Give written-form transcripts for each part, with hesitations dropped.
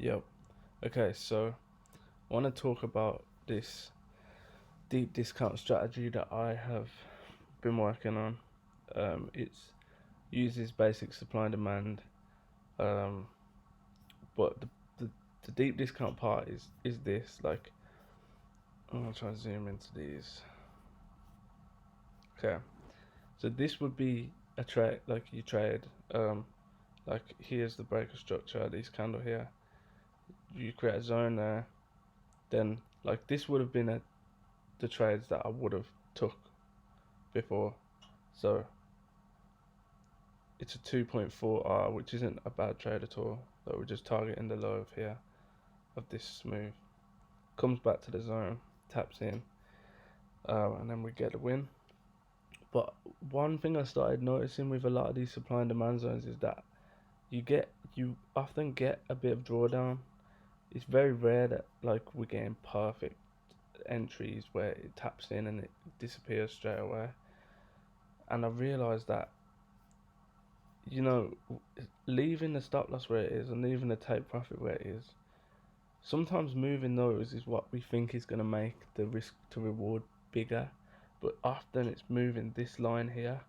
Yep. Okay, so I want to talk about this deep discount strategy that I have been working on. It uses basic supply and demand, um, but the, the deep discount part is this. Like, I'm gonna try to zoom into these. Okay, so this would be a trade, like you trade. Um, like here's the breaker structure. This candle here. You create a zone there. Then like this would have been the trades that I would have took before. So it's a 2.4R, which isn't a bad trade at all. So we're just targeting the low of here of this smooth. Comes back to the zone, taps in, and then we get a win. But one thing I started noticing with a lot of these supply and demand zones is that you often get a bit of drawdown. It's very rare that like we're getting perfect entries where it taps in and it disappears straight away. And I realized that you know, leaving the stop loss where it is and leaving the take profit where it is, sometimes moving those is what we think is going to make the risk to reward bigger, but often it's moving this line here.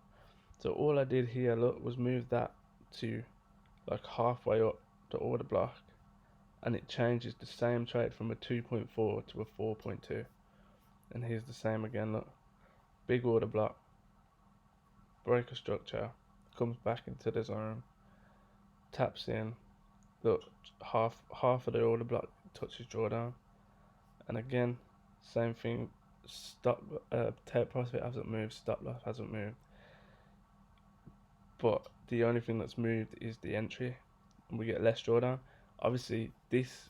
So all I did here, look, was move that to like halfway up the order block, and it changes the same trade from a 2.4 to a 4.2. And here's the same again, look, big order block, breaker structure, comes back into the zone, taps in, look, half of the order block touches drawdown, and again, same thing. Stop take profit hasn't moved, stop loss hasn't moved, but the only thing that's moved is the entry, and we get less drawdown. Obviously, this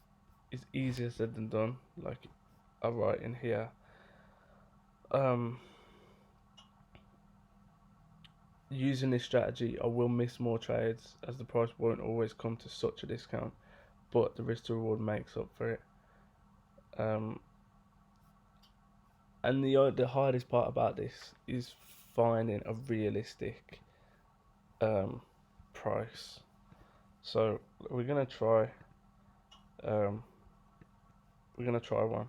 is easier said than done. Like I write in here, um, using this strategy, I will miss more trades as the price won't always come to such a discount, but the risk to reward makes up for it. Um, And the hardest part about this is finding a realistic um, price. So we're gonna try um, we're gonna try one.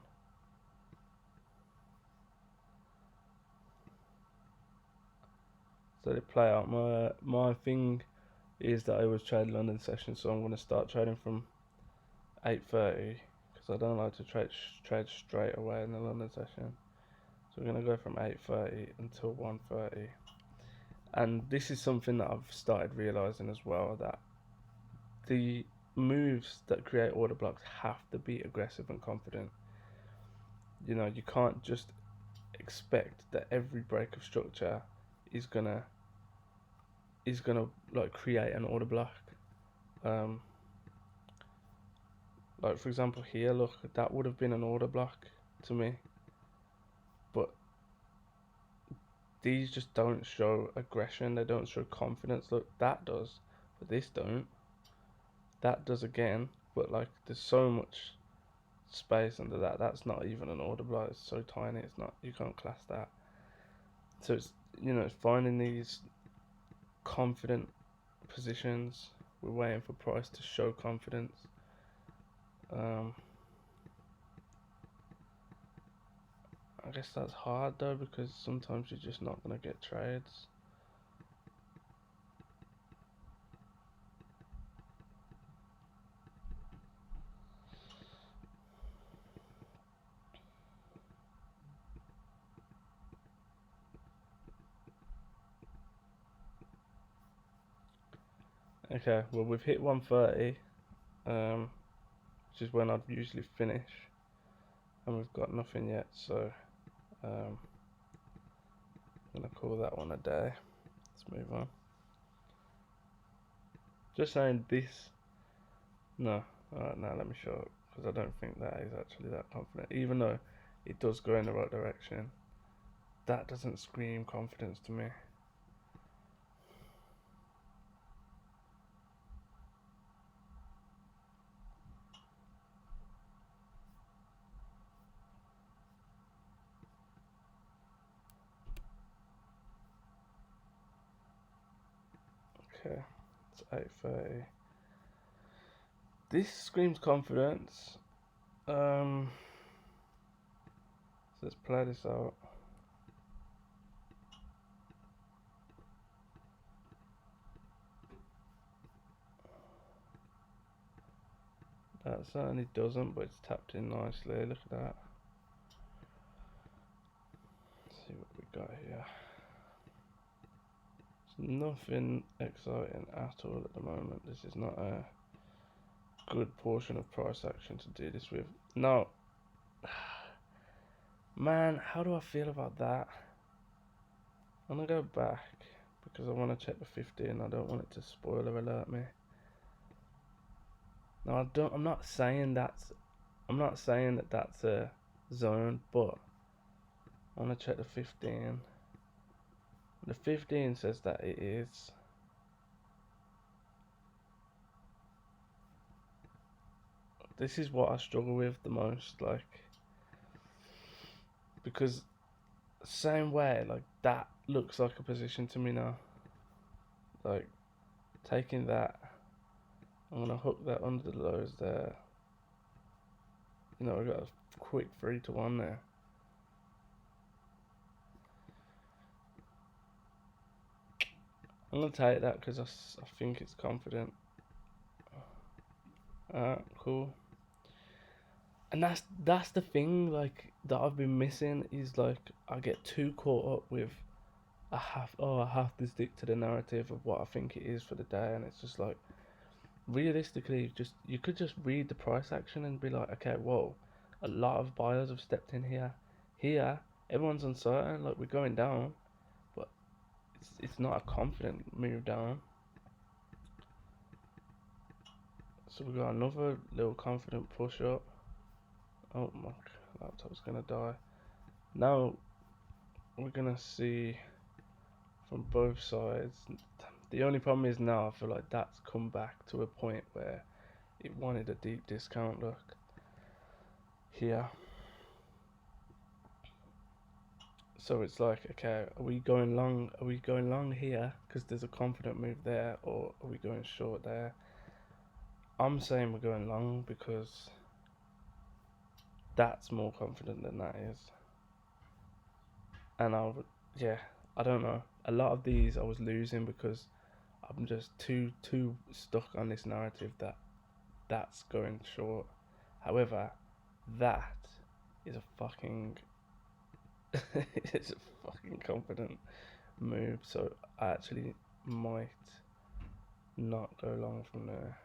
So they play out. My thing is that I always trade London sessions, so I'm gonna start trading from 8:30 because I don't like to trade straight away in the London session. So we're gonna go from 8:30 until 1:30. And this is something that I've started realizing as well, that the moves that create order blocks have to be aggressive and confident. You know, you can't just expect that every break of structure is gonna like create an order block. Um, like for example here, look, that would have been an order block to me, but these just don't show aggression. They don't show confidence. Look, that does, but this don't. That does again, but like there's so much space under that. That's not even an order block. It's so tiny. It's not. You can't class that. So it's it's finding these confident positions. We're waiting for price to show confidence. Um, I guess that's hard though because sometimes you're just not gonna get trades. Okay, well we've hit 130, which is when I'd usually finish, and we've got nothing yet. So I'm gonna call that one a day. Let's move on. Just saying this. No, alright, now let me show it because I don't think that is actually that confident. Even though it does go in the right direction, that doesn't scream confidence to me. Okay, it's 8:30. This screams confidence. Let's play this out. That certainly doesn't, but it's tapped in nicely. Look at that. Let's see what we got here. There's nothing exciting at all at the moment. This is not a good portion of price action to do this with. No. Man, how do I feel about that? I'm gonna go back because I want to check the 15. I don't want it to spoiler alert me. Now I'm not saying that that's a zone, but I want to check the 15. The 15 says that it is. This is what I struggle with the most, like, because same way, like, that looks like a position to me now. Like, taking that, I'm gonna hook that under the lows there. You know, we got a quick 3-1 there. I'm gonna take that because I think it's confident. Cool. And that's the thing, like, that I've been missing is, like, I get too caught up with I have to stick to the narrative of what I think it is for the day, and it's just like, realistically, just you could just read the price action and be like, okay, whoa, a lot of buyers have stepped in here. Here, everyone's uncertain, like, we're going down, but it's not a confident move down. So we got another little confident push up. Oh, my laptop's gonna die. Now we're gonna see from both sides. The only problem is now I feel like that's come back to a point where it wanted a deep discount look here. So it's like, okay, are we going long? Are we going long here because there's a confident move there, or are we going short there? I'm saying we're going long because that's more confident than that is. And yeah, I don't know. A lot of these I was losing because I'm just too stuck on this narrative that that's going short. However, that is a fucking it's a fucking confident move. So I actually might not go long from there.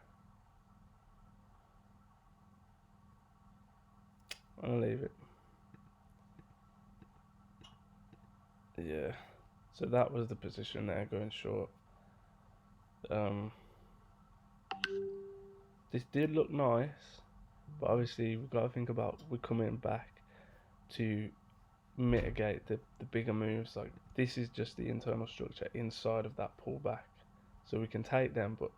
I'm gonna leave it. Yeah. So that was the position there, going short. This did look nice, but obviously we've got to think about we're coming back to mitigate the bigger moves. Like, this is just the internal structure inside of that pullback, so we can take them, but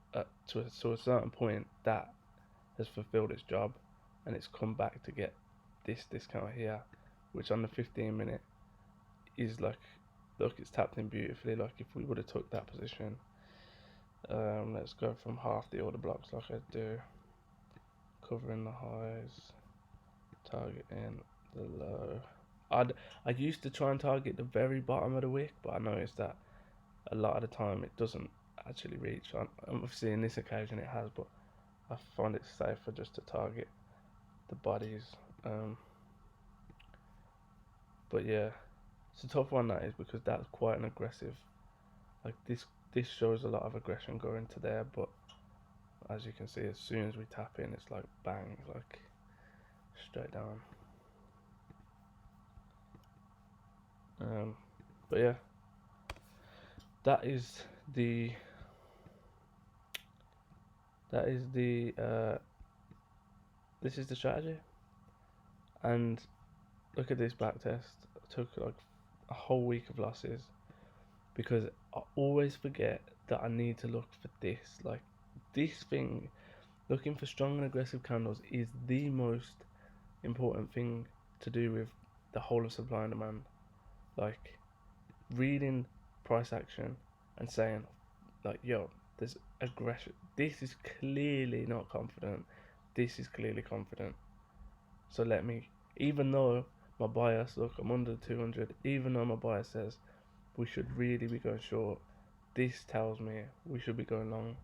to a certain point that has fulfilled its job, and it's come back to get this discount here, which on the 15-minute is like, look, it's tapped in beautifully. Like, if we would have took that position, let's go from half the order blocks like I do, covering the highs, targeting the low. I used to try and target the very bottom of the wick, but I noticed that a lot of the time it doesn't actually reach. Obviously, in this occasion it has, but I find it safer just to target the bodies. But yeah, it's a tough one, that is, because that's quite an aggressive. Like, this shows a lot of aggression going to there, but as you can see, as soon as we tap in, it's like bang, like straight down. But yeah, that is the this is the strategy. And look at this back test. I took like a whole week of losses because I always forget that I need to look for this. Like, this thing, looking for strong and aggressive candles is the most important thing to do with the whole of supply and demand. Like, reading price action and saying, like, yo, there's aggression. This is clearly not confident. this is clearly confident. So let me, even though my bias, look, I'm under the 200, even though my bias says we should really be going short, this tells me we should be going long.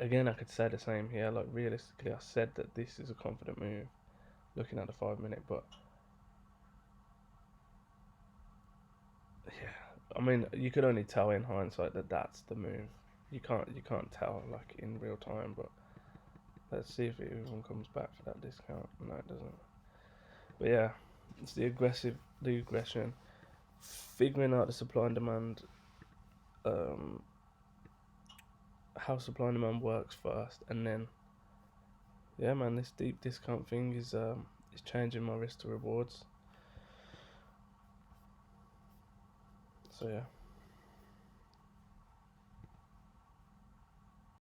Again, I could say the same here. Like, realistically, I said that this is a confident move, looking at the 5 minute, but yeah, I mean, you could only tell in hindsight that that's the move. You can't tell like in real time, but let's see if it even comes back for that discount. No, it doesn't. But yeah, it's the aggression, figuring out the supply and demand, um, how supply and demand works first, and then yeah, man, this deep discount thing is changing my risk to rewards. So yeah.